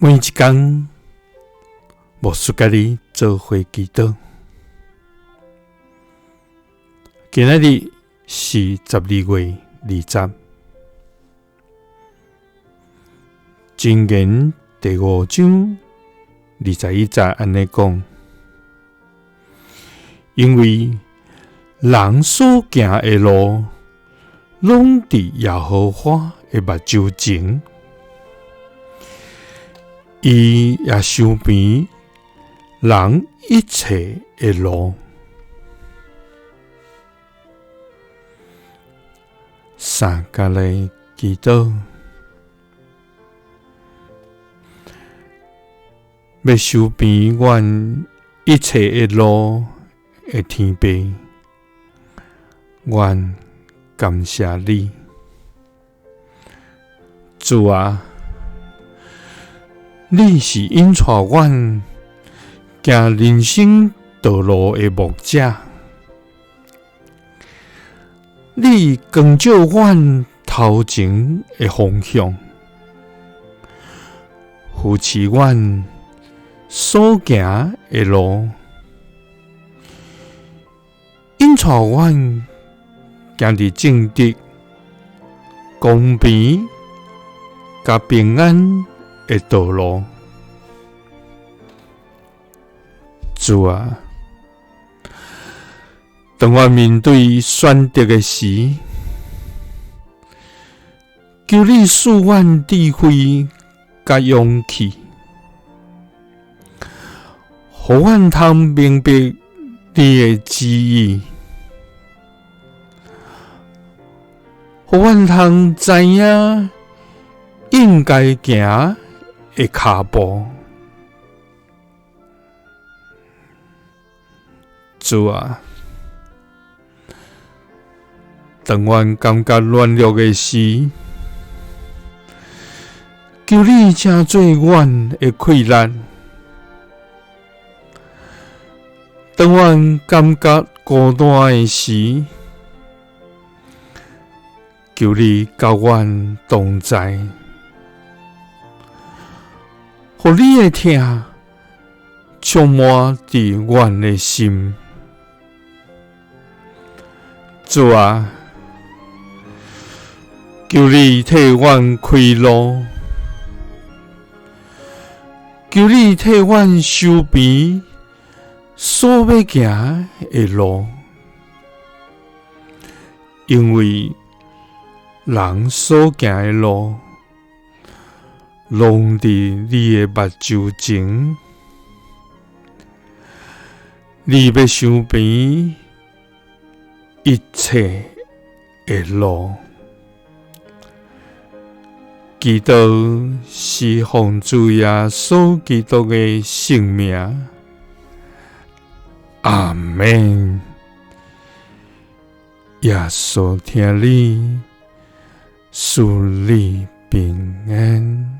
每一天，牧师甲你做伙祈祷。今仔日是12月20，箴言第5章21节安尼讲：因为人所行的路，拢伫耶和华的目睭前，伊也收编人一切的路。三甲来祈祷，要收编阮一切的路的天父，阮感谢你，主啊！你是引带阮行人生道路的牧者，你光照阮头前的方向，扶持阮所行的路，引带阮行伫正直、公平、甲平安的道路。主啊，当我面对选择的时，求你赐阮智慧甲勇气，互阮通明白你的旨意，互阮通知影应该行的脚步。主啊，当阮感觉软弱的时，求你成做阮的气力；当阮感觉孤单的时，求你甲阮同在，互你的疼充满伫阮的心。主啊，求你替阮开路，求你替阮收编所要行的路，因为人所行的路，拢伫你的目睭前，你要收编一切的路。祈祷是奉主耶稣基督的圣名，阿们。耶稣听你，赐你平安。